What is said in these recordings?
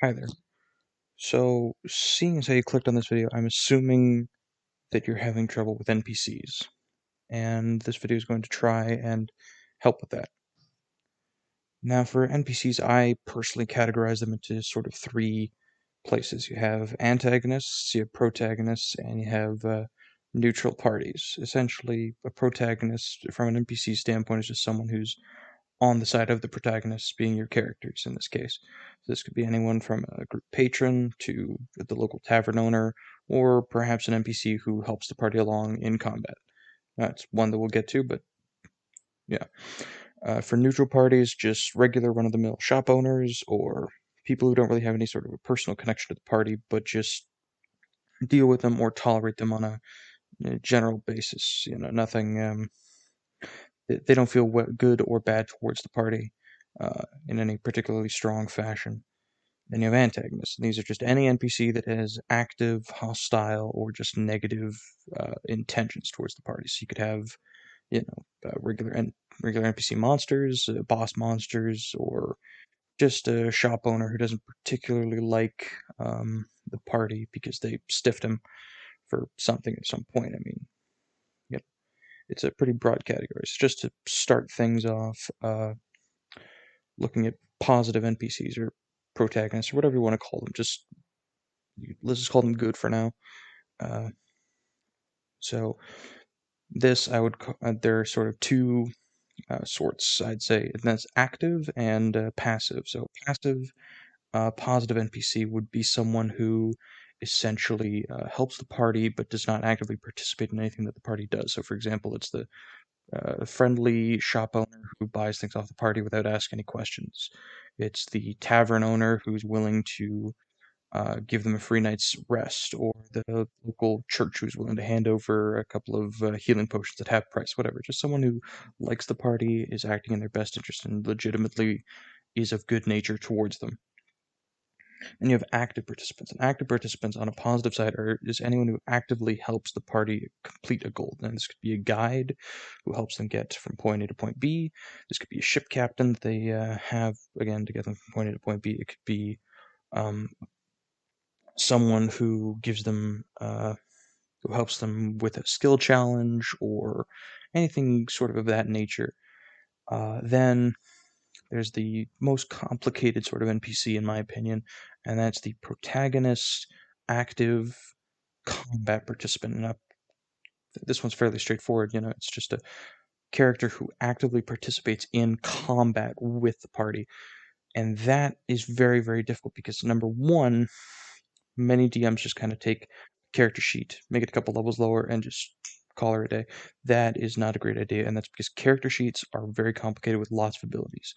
Hi there. So, seeing as how you clicked on this video, I'm assuming that you're having trouble with NPCs, and this video is going to try and help with that. Now, for NPCs, I personally categorize them into sort of three places. You have antagonists, you have protagonists, and you have neutral parties. Essentially, a protagonist, from an NPC standpoint, is just someone who's on the side of the protagonists, being your characters in this case. So this could be anyone from a group patron to the local tavern owner, or perhaps an NPC who helps the party along in combat. That's one that we'll get to, but yeah. For neutral parties, just regular run-of-the-mill shop owners, or people who don't really have any sort of a personal connection to the party, but just deal with them or tolerate them on a general basis. Nothing. They don't feel good or bad towards the party in any particularly strong fashion. Then you have antagonists. These are just any NPC that has active, hostile, or just negative intentions towards the party. So you could have, regular NPC monsters, boss monsters, or just a shop owner who doesn't particularly like the party because they stiffed him for something at some point. I mean, yeah, it's a pretty broad category. So just to start things off, looking at positive NPCs or protagonists or whatever you want to call them. Let's just call them good for now. Uh, so this there are sort of two sorts, I'd say, and that's active and passive. So passive, positive NPC would be someone who essentially helps the party but does not actively participate in anything that the party does. So, for example, it's the friendly shop owner who buys things off the party without asking any questions. It's the tavern owner who's willing to give them a free night's rest, or the local church who's willing to hand over a couple of healing potions at half price, whatever. Just someone who likes the party, is acting in their best interest, and legitimately is of good nature towards them. And you have active participants. And active participants on a positive side is anyone who actively helps the party complete a goal. And this could be a guide who helps them get from point A to point B. This could be a ship captain that they have, again, to get them from point A to point B. It could be um, someone who gives them, who helps them with a skill challenge or anything sort of that nature. Then there's the most complicated sort of NPC, in my opinion, and that's the protagonist, active combat participant. And this one's fairly straightforward. It's just a character who actively participates in combat with the party. And that is very, very difficult because, number one, many DMs just kind of take character sheet, make it a couple levels lower, and just call her a day. That is not a great idea, and that's because character sheets are very complicated with lots of abilities.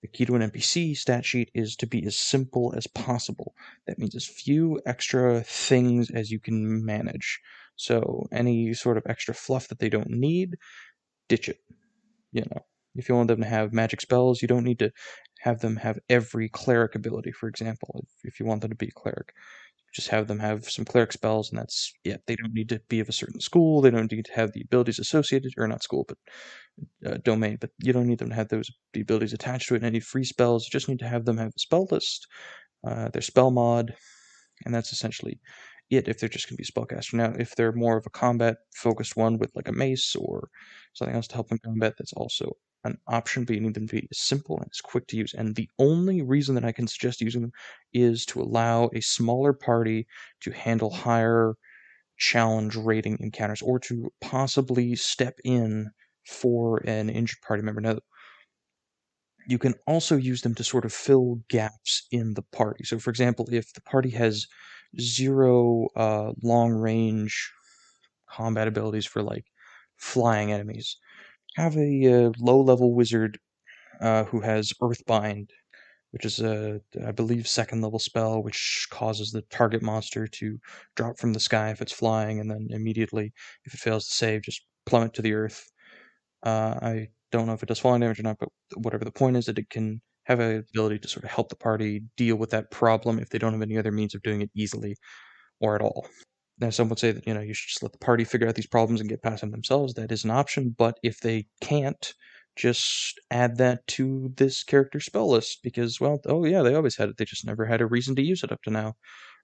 The key to an NPC stat sheet is to be as simple as possible. That means as few extra things as you can manage. So any sort of extra fluff that they don't need, ditch it. If you want them to have magic spells, you don't need to have them have every cleric ability, for example, if you want them to be a cleric. Just have them have some cleric spells, and that's it. They don't need to be of a certain school. They don't need to have the abilities associated, or not school, but domain. But you don't need them to have the abilities attached to it. And any free spells, you just need to have them have a spell list, their spell mod, and that's essentially it. If they're just going to be a spellcaster. Now, if they're more of a combat focused one with like a mace or something else to help them combat, that's also an option, but you need them to be simple and as quick to use. And the only reason that I can suggest using them is to allow a smaller party to handle higher challenge rating encounters, or to possibly step in for an injured party member. Now, you can also use them to sort of fill gaps in the party. So, for example, if the party has zero long range combat abilities for like flying enemies, have a low level wizard who has Earthbind, which is I believe, second level spell, which causes the target monster to drop from the sky if it's flying, and then immediately, if it fails to save, just plummet to the earth. I don't know if it does falling damage or not, but whatever, the point is that it can have an ability to sort of help the party deal with that problem if they don't have any other means of doing it easily or at all. Now, some would say that you should just let the party figure out these problems and get past them themselves. That is an option, but if they can't, just add that to this character's spell list because, well, oh yeah, they always had it. They just never had a reason to use it up to now,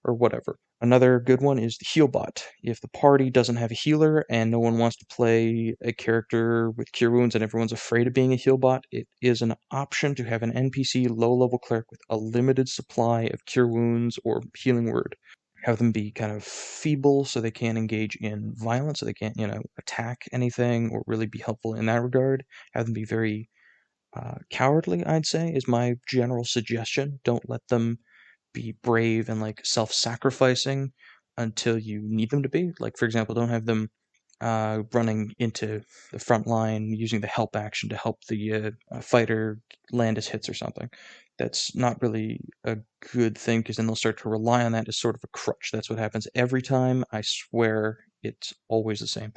or whatever. Another good one is the heal bot. If the party doesn't have a healer and no one wants to play a character with cure wounds and everyone's afraid of being a heal bot, it is an option to have an NPC low-level cleric with a limited supply of cure wounds or healing word. Have them be kind of feeble so they can't engage in violence, so they can't, attack anything or really be helpful in that regard. Have them be very cowardly, I'd say, is my general suggestion. Don't let them be brave and like self-sacrificing until you need them to be. Like, for example, don't have them running into the front line using the help action to help the fighter land his hits or something. That's not really a good thing because then they'll start to rely on that as sort of a crutch. That's what happens every time. I swear it's always the same.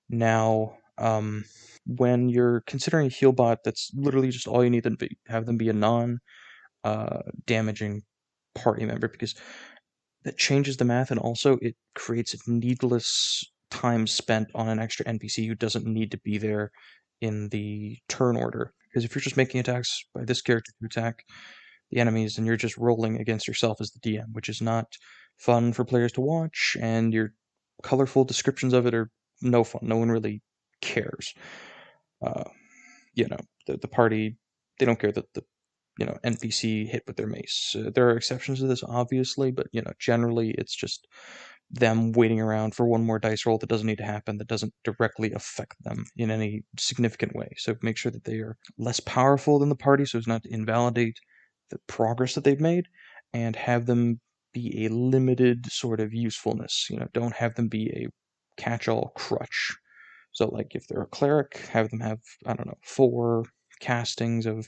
Now, when you're considering a heal bot, that's literally just all you need them to be. Have them be a non-damaging party member because that changes the math and also it creates needless time spent on an extra NPC who doesn't need to be there in the turn order. Because if you're just making attacks by this character to attack the enemies, then you're just rolling against yourself as the DM, which is not fun for players to watch, and your colorful descriptions of it are no fun. No one really cares. Uh, the party, they don't care that the NPC hit with their mace. There are exceptions to this, obviously, but generally it's just them waiting around for one more dice roll that doesn't need to happen, that doesn't directly affect them in any significant way. So make sure that they are less powerful than the party so as not to invalidate the progress that they've made, and have them be a limited sort of usefulness. Don't have them be a catch-all crutch. So, like, if they're a cleric, have them have, I don't know, 4 castings of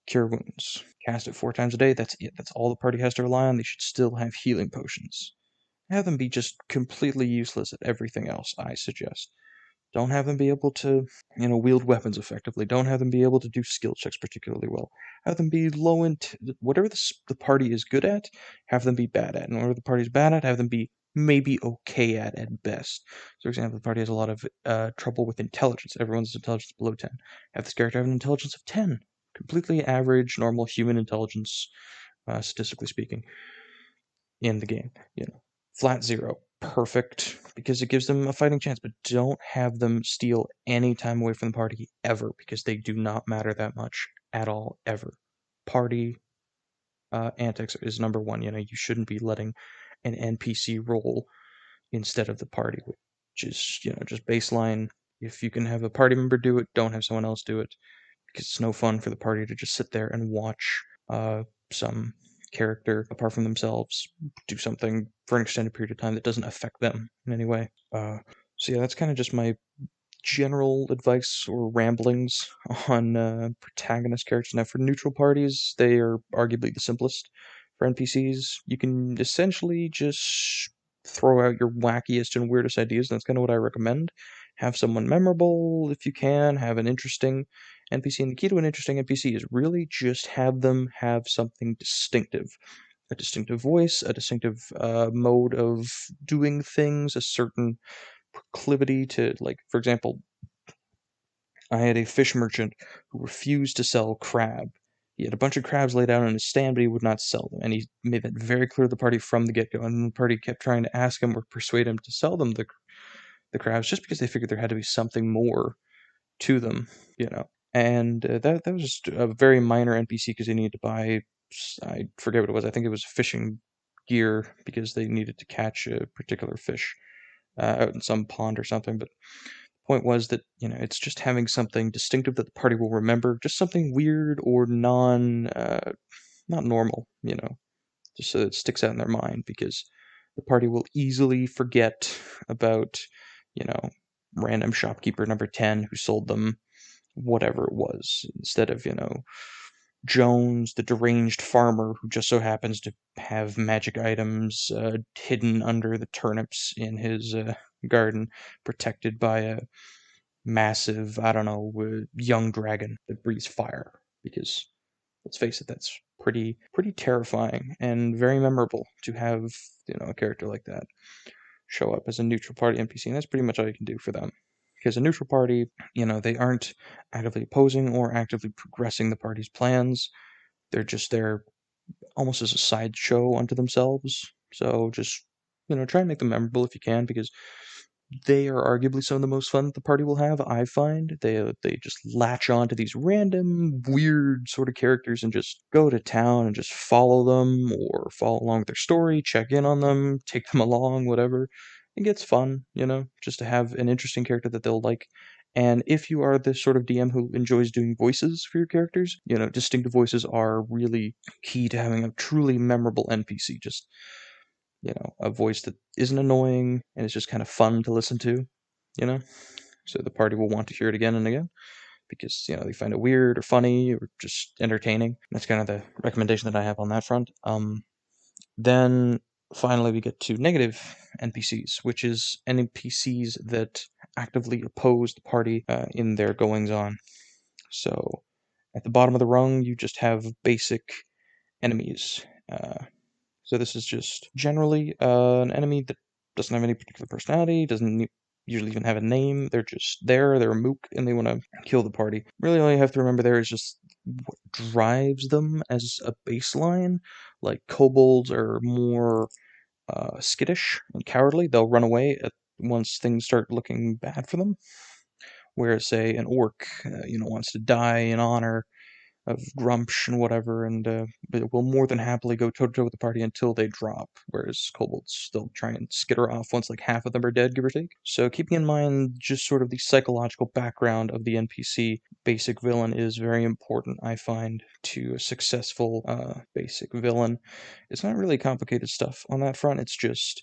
Cure Wounds. Cast it 4 times a day, that's it. That's all the party has to rely on. They should still have healing potions. Have them be just completely useless at everything else, I suggest. Don't have them be able to, wield weapons effectively. Don't have them be able to do skill checks particularly well. Have them be low in whatever the party is good at, have them be bad at. And whatever the party is bad at, have them be maybe okay at best. So, for example, the party has a lot of trouble with intelligence. Everyone's intelligence is below 10. Have this character have an intelligence of 10. Completely average, normal human intelligence, statistically speaking, in the game. Flat 0. Perfect, because it gives them a fighting chance, but don't have them steal any time away from the party ever, because they do not matter that much at all, ever. Party antics is number 1. You shouldn't be letting an NPC roll instead of the party, which is, just baseline. If you can have a party member do it, don't have someone else do it, because it's no fun for the party to just sit there and watch some character apart from themselves do something for an extended period of time that doesn't affect them in any way. So yeah, that's kind of just my general advice or ramblings on protagonist characters. Now, for neutral parties, they are arguably the simplest. For NPCs, you can essentially just throw out your wackiest and weirdest ideas. That's kind of what I recommend. Have someone memorable if you can, have an interesting NPC. And the key to an interesting NPC is really just have them have something distinctive. A distinctive voice, a distinctive mode of doing things, a certain proclivity to, like, for example, I had a fish merchant who refused to sell crab. He had a bunch of crabs laid out on his stand, but he would not sell them, and he made that very clear to the party from the get-go, and the party kept trying to ask him or persuade him to sell them the crabs just because they figured there had to be something more to them, and that was just a very minor NPC because they needed to buy, I forget what it was, I think it was fishing gear because they needed to catch a particular fish out in some pond or something, but the point was that, it's just having something distinctive that the party will remember, just something weird or not normal, just so it sticks out in their mind, because the party will easily forget about, you know, random shopkeeper number 10 who sold them whatever it was, instead of, Jones, the deranged farmer who just so happens to have magic items hidden under the turnips in his garden, protected by a massive, I don't know, young dragon that breathes fire. Because let's face it, that's pretty terrifying and very memorable to have, a character like that show up as a neutral party NPC, and that's pretty much all you can do for them. Because a neutral party, they aren't actively opposing or actively progressing the party's plans. They're just there almost as a sideshow unto themselves. So just, try and make them memorable if you can, because they are arguably some of the most fun that the party will have, I find. They just latch on to these random, weird sort of characters and just go to town and just follow them or follow along with their story, check in on them, take them along, whatever. It gets fun, just to have an interesting character that they'll like. And if you are this sort of DM who enjoys doing voices for your characters, distinctive voices are really key to having a truly memorable NPC. Just a voice that isn't annoying and is just kind of fun to listen to, you know? So the party will want to hear it again and again because, they find it weird or funny or just entertaining. That's kind of the recommendation that I have on that front. Then finally we get to negative NPCs, which is NPCs that actively oppose the party in their goings on. So at the bottom of the rung, you just have basic enemies. So this is just generally an enemy that doesn't have any particular personality, doesn't usually even have a name. They're just there, they're a mook, and they want to kill the party. Really, all you have to remember there is just what drives them as a baseline. Like, kobolds are more skittish and cowardly. They'll run away once things start looking bad for them. Whereas, say, an orc, wants to die in honor of Grumpsh and whatever, and but will more than happily go toe to toe with the party until they drop. Whereas kobolds still try and skitter off once like half of them are dead, give or take. So keeping in mind just sort of the psychological background of the NPC basic villain is very important, I find, to a successful basic villain. It's not really complicated stuff on that front. It's just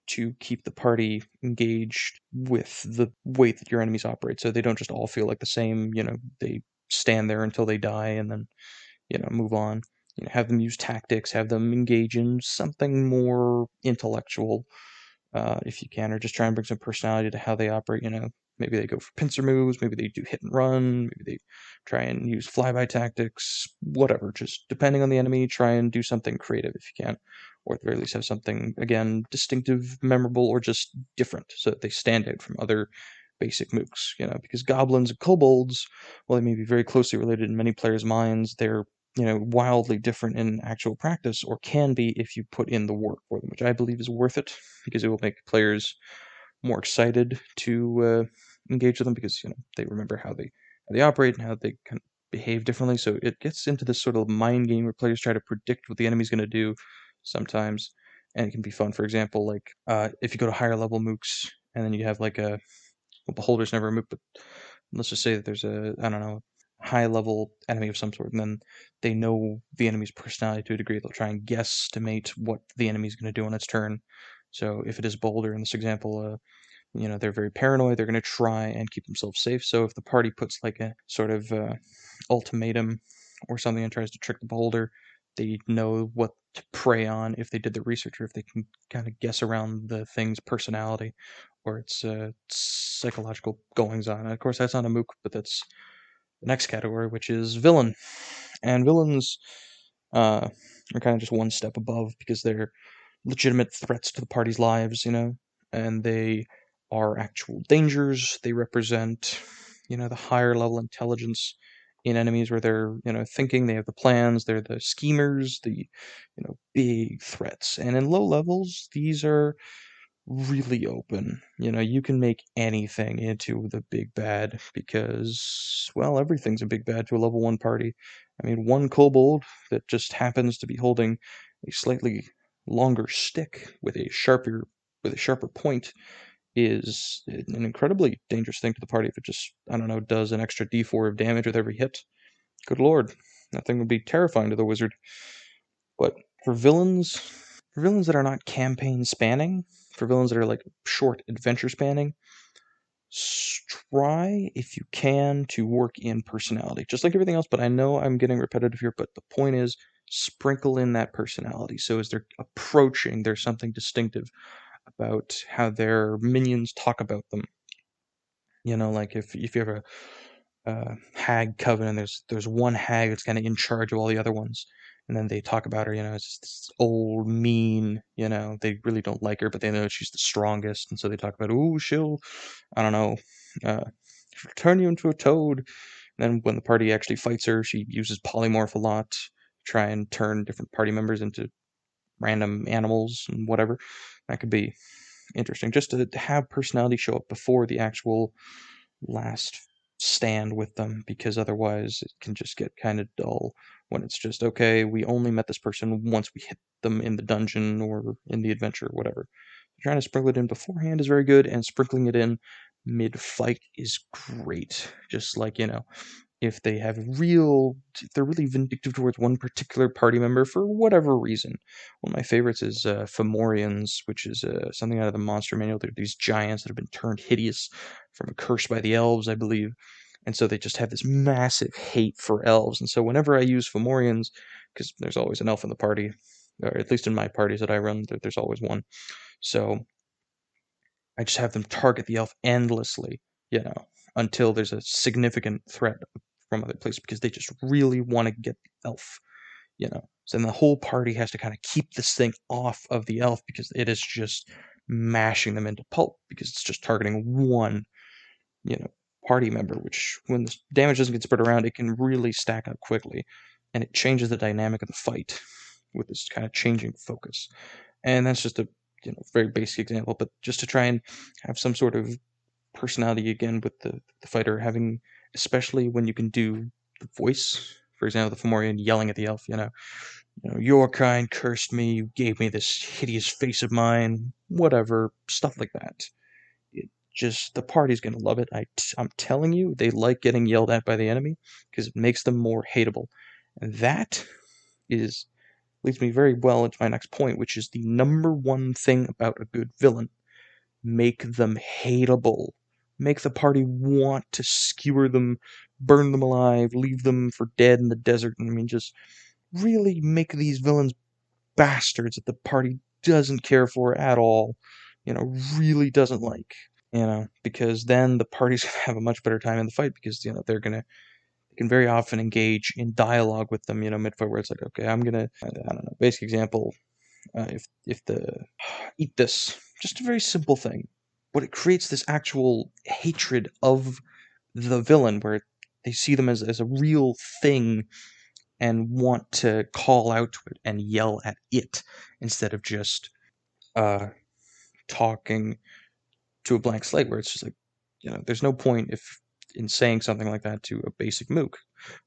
to keep the party engaged with the way that your enemies operate, so they don't just all feel like the same. They stand there until they die and then move on. Have them use tactics, have them engage in something more intellectual, if you can, or just try and bring some personality to how they operate. Maybe they go for pincer moves, maybe they do hit and run, maybe they try and use flyby tactics, whatever. Just depending on the enemy, try and do something creative if you can, or at the very least have something, again, distinctive, memorable, or just different, so that they stand out from other basic mooks. Because goblins and kobolds, while they may be very closely related in many players' minds, they're wildly different in actual practice, or can be if you put in the work for them, which I believe is worth it, because it will make players more excited to engage with them, because they remember how they operate and how they kind of behave differently. So it gets into this sort of mind game where players try to predict what the enemy's going to do sometimes, and it can be fun. For example, like if you go to higher level mooks, and then you have like beholder's never a mook, but let's just say that there's a, I don't know, high level enemy of some sort, and then they know the enemy's personality to a degree. They'll try and guesstimate what the enemy's going to do on its turn. So if it is Boulder in this example, they're very paranoid. They're going to try and keep themselves safe. So if the party puts like a sort of ultimatum or something and tries to trick the beholder, they know what to prey on if they did the research, or if they can kind of guess around the thing's personality or its psychological goings on. And of course, that's not a mook, but that's the next category, which is villain. And villains are kind of just one step above, because they're legitimate threats to the party's lives, and they are actual dangers. They represent, the higher level intelligence in enemies, where they're, thinking, they have the plans, they're the schemers, the, big threats. And in low levels, these are really open. You can make anything into the big bad, because, well, everything's a big bad to a level 1 party. I mean, one kobold that just happens to be holding a slightly longer stick with a sharper point is an incredibly dangerous thing to the party. If it just, I don't know, does an extra d4 of damage with every hit, good lord, that thing would be terrifying to the wizard. But for villains that are not campaign spanning, for villains that are like short adventure spanning, try, if you can, to work in personality, just like everything else. But I know I'm getting repetitive here, but the point is, sprinkle in that personality. So as they're approaching, there's something distinctive about how their minions talk about them. Like if you have a hag coven, and there's one hag that's kind of in charge of all the other ones, and then they talk about her, as this old mean, they really don't like her, but they know she's the strongest, and so they talk about, ooh, she'll, I don't know, uh, turn you into a toad. And then when the party actually fights her, she uses polymorph a lot to try and turn different party members into random animals and whatever. That could be interesting, just to have personality show up before the actual last stand with them, because otherwise it can just get kind of dull when it's just, okay, we only met this person once we hit them in the dungeon or in the adventure or whatever. Trying to sprinkle it in beforehand is very good, and sprinkling it in mid-fight is great. Just like, if they have if they're really vindictive towards one particular party member for whatever reason. One of my favorites is Fomorians, which is something out of the monster manual. They're these giants that have been turned hideous from a curse by the elves, I believe. And so they just have this massive hate for elves. And so whenever I use Fomorians, because there's always an elf in the party, or at least in my parties that I run, there's always one. So I just have them target the elf endlessly, until there's a significant threat from other places, because they just really want to get the elf. So then the whole party has to kind of keep this thing off of the elf, because it is just mashing them into pulp, because it's just targeting one, you know, party member, which when the damage doesn't get spread around, it can really stack up quickly, and it changes the dynamic of the fight with this kind of changing focus. And that's just a very basic example, but just to try and have some sort of personality again with the fighter, having, especially when you can do the voice. For example, the Fomorian yelling at the elf, your kind cursed me, you gave me this hideous face of mine, whatever, stuff like that. It just, the party's gonna love it. I'm telling you, they like getting yelled at by the enemy because it makes them more hateable. And that is leads me very well into my next point, which is the number one thing about a good villain. Make them hateable. Make the party want to skewer them, burn them alive, leave them for dead in the desert. I mean, just really make these villains bastards that the party doesn't care for at all, really doesn't like. Because then the party's gonna have a much better time in the fight, because they can very often engage in dialogue with them, mid-fight, where it's like, okay, I'm gonna, I don't know, basic example, if the eat this, just a very simple thing, but it creates this actual hatred of the villain, where they see them as a real thing and want to call out to it and yell at it, instead of just uh, talking to a blank slate, where it's just like, there's no point in saying something like that to a basic mook.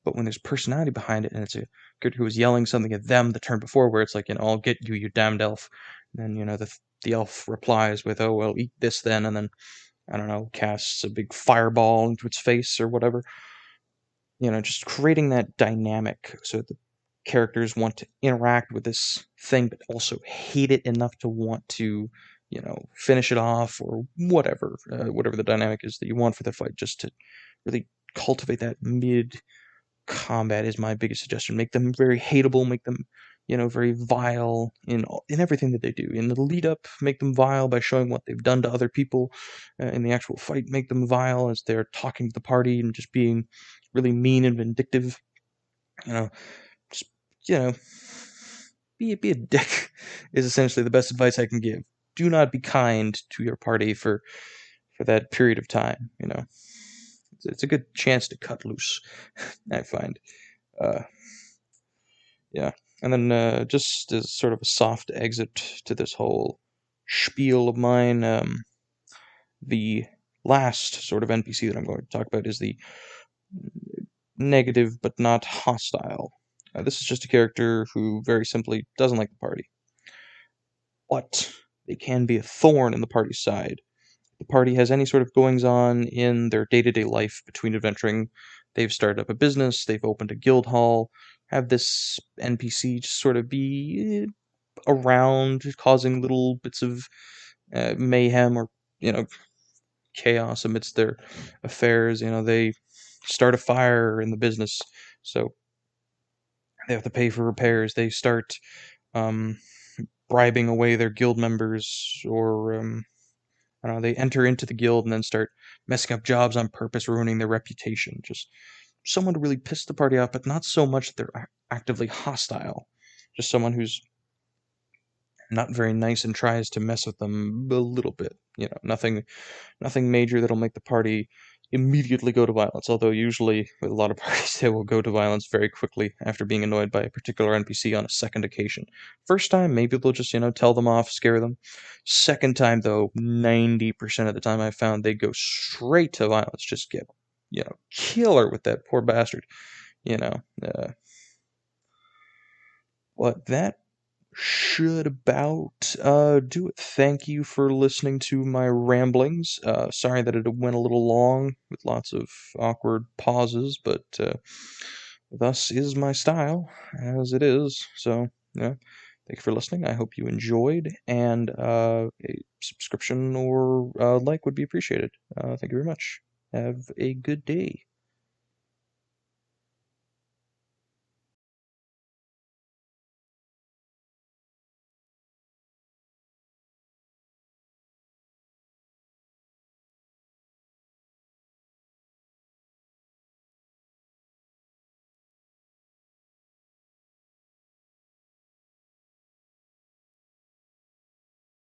But when there's personality behind it, and it's a character who is yelling something at them the turn before, where it's like, I'll get you, you damned elf. And then, the elf replies with, oh, well, eat this then, and then, I don't know, casts a big fireball into its face or whatever. Just creating that dynamic so the characters want to interact with this thing, but also hate it enough to want to, finish it off, or whatever the dynamic is that you want for the fight, just to really cultivate that mid combat is my biggest suggestion. Make them very hateable, make them, very vile in everything that they do. In the lead up, make them vile by showing what they've done to other people. In the actual fight, make them vile as they're talking to the party and just being really mean and vindictive. Just, be a dick is essentially the best advice I can give. Do not be kind to your party for that period of time. It's a good chance to cut loose. I find. Uh, yeah, and then just as sort of a soft exit to this whole spiel of mine, the last sort of NPC that I'm going to talk about is the negative but not hostile. This is just a character who very simply doesn't like the party, but they can be a thorn in the party's side. The party has any sort of goings on in their day-to-day life between adventuring. They've started up a business, they've opened a guild hall, have this NPC just sort of be around, causing little bits of mayhem or, chaos amidst their affairs. They start a fire in the business, so they have to pay for repairs. They start um, bribing away their guild members, or I don't know, they enter into the guild and then start messing up jobs on purpose, ruining their reputation. Just someone to really piss the party off, but not so much that they're actively hostile. Just someone who's not very nice and tries to mess with them a little bit. Nothing major that'll make the party immediately go to violence. Although usually with a lot of parties, they will go to violence very quickly after being annoyed by a particular NPC on a second occasion. First time, maybe they'll just tell them off, scare them. Second time, though, 90% of the time I've found they go straight to violence. Just get killer with that poor bastard. You know. What that should about do it. Thank you for listening to my ramblings. Sorry that it went a little long with lots of awkward pauses, but thus is my style, as it is. So, yeah, thank you for listening. I hope you enjoyed, and a subscription or like would be appreciated. Thank you very much. Have a good day.